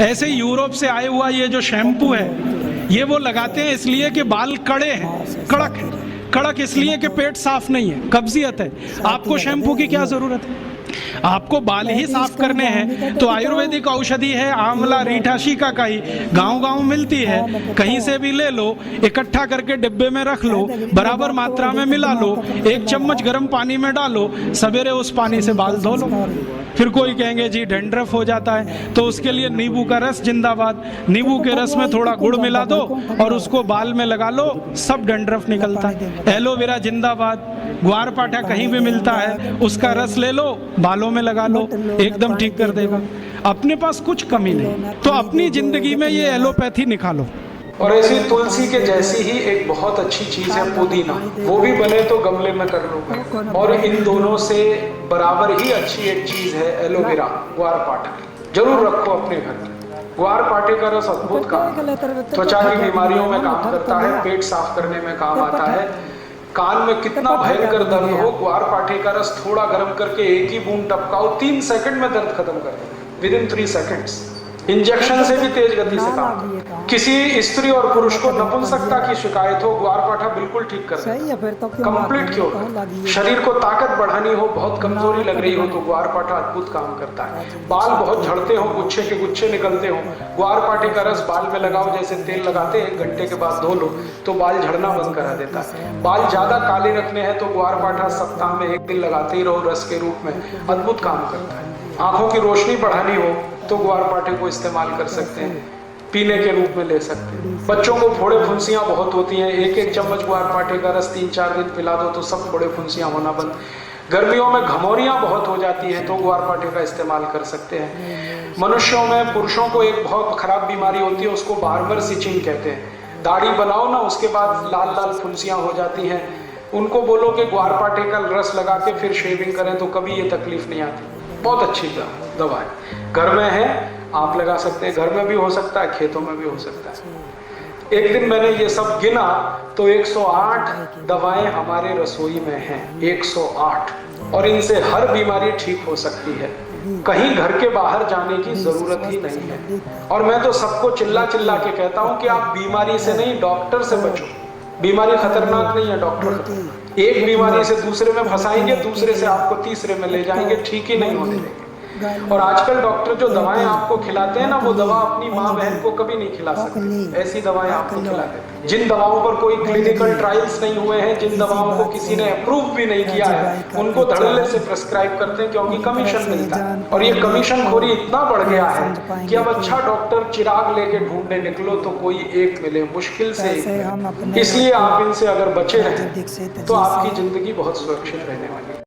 ऐसे यूरोप से आए हुआ ये जो शैम्पू है, ये वो लगाते हैं इसलिए कि बाल कड़े हैं, कड़क है। कड़क इसलिए कि पेट साफ नहीं है, कब्जियत है। आपको शैम्पू की क्या जरूरत है? आपको बाल ही साफ करने हैं तो आयुर्वेदिक औषधि है आंवला रीठा शिकाकाई, गांव-गांव मिलती है, कहीं से भी ले लो, इकट्ठा करके डिब्बे में रख लो, बराबर मात्रा में मिला लो, 1 चम्मच गर्म पानी में डालो, सवेरे उस पानी से बाल धो लो। फिर कोई कहेंगे जी डैंड्रफ हो जाता है, तो उसके लिए नींबू का रस जिंदाबाद, नींबू के रस में थोड़ा गुड़ मिला दो और उसको बाल में लगा लो, सब डैंड्रफ निकलता है। एलोवेरा जिंदाबाद, ग्वारपाठा कहीं भी मिलता है, उसका रस ले लो, बालों में लगा लो, एकदम ठीक कर देगा। अपने पास कुछ कमी नहीं, तो अपनी जिंदगी में ये एलोपैथी निकालो। और ऐसी तुलसी के जैसी ही एक बहुत अच्छी चीज है पुदीना, वो भी बने तो गमले में कर लो। और इन दोनों से बराबर ही अच्छी एक चीज है एलोवेरा, ग्वारपाठा। जरूर रखो अपने घर में। ग्वारपाठे का रस अद्भुत काम, त्वचा की बीमारियों में काम करता है, पेट साफ करने में काम आता है। कान में कितना भयंकर दर्द हो, ग्वारपाठे का रस थोड़ा गर्म करके 1 ही बूंद टपकाओ, 3 सेकंड में दर्द खत्म कर दो, विदिन 3 सेकंड्स। इंजेक्शन से भी तेज गति से काम। किसी स्त्री और पुरुष को नपुंसकता की शिकायत हो, ग्वारपाठा बिल्कुल ठीक कर देता है, कंप्लीट क्योर। शरीर को ताकत बढ़ानी हो, बहुत कमजोरी लग रही हो तो ग्वारपाठा अद्भुत काम करता है। बाल बहुत झड़ते हो, गुच्छे के गुच्छे निकलते हो, ग्वारपाठे का रस बाल में लगाओ, जैसे तेल लगाते हैं, 1 घंटे के बाद धो लो तो बाल झड़ना बंद करा देता है। बाल ज्यादा काले रखने हैं तो ग्वारपाठा सप्ताह में 1 दिन लगाते ही रहो, रस के रूप में, अद्भुत काम करता है। आंखों की रोशनी बढ़ानी हो तो ग्वारपाठे को इस्तेमाल कर सकते हैं, पीने के रूप में ले सकते हैं। बच्चों को फोड़े फुंसियां बहुत होती हैं, 1-1 चम्मच ग्वारपाठे का रस 3-4 दिन पिला दो तो सब फोड़े फुंसियां होना बंद। गर्मियों में घमौरियां बहुत हो जाती हैं तो ग्वारपाठे का इस्तेमाल कर सकते हैं। मनुष्यों में, पुरुषों को एक बहुत खराब बीमारी होती है, उसको बार्बर स्टिचिंग कहते हैं। दाढ़ी बनाओ ना, उसके बाद लाल लाल फुंसियां हो जाती हैं, उनको बोलो कि ग्वारपाठे का रस लगा के फिर शेविंग करें तो कभी ये तकलीफ नहीं आती। बहुत अच्छी दवा है, घर में है, आप लगा सकते हैं, घर में भी हो सकता है, खेतों में भी हो सकता है। एक दिन मैंने ये सब गिना तो 108 दवाएं हमारे रसोई में हैं, 108, और इनसे हर बीमारी ठीक हो सकती है। कहीं घर के बाहर जाने की जरूरत ही नहीं है। और मैं तो सबको चिल्ला चिल्ला के कहता हूं कि आप बीमारी से नहीं, डॉक्टर से बचो। बीमारी खतरनाक नहीं है, डॉक्टर खतरनाक। एक बीमारी से दूसरे में फंसाएंगे, दूसरे से आपको तीसरे में ले जाएंगे, ठीक ही नहीं होने देंगे। और आजकल डॉक्टर जो दवाएं आपको खिलाते हैं ना, वो दवा अपनी माँ बहन को कभी नहीं खिला सकते, ऐसी दवाएं आपको खिलाते हैं। जिन दवाओं पर कोई क्लिनिकल ट्रायल्स नहीं हुए हैं, जिन दवाओं को किसी ने अप्रूव भी नहीं किया है, उनको धड़ल्ले से प्रिस्क्राइब करते हैं क्योंकि कमीशन मिलता है। और ये कमीशन खोरी इतना बढ़ गया है कि अब अच्छा डॉक्टर चिराग लेके ढूंढने निकलो तो कोई एक मिले, मुश्किल से एक। इसलिए आप इनसे अगर बचे रहें तो आपकी जिंदगी बहुत सुरक्षित रहने वाली है।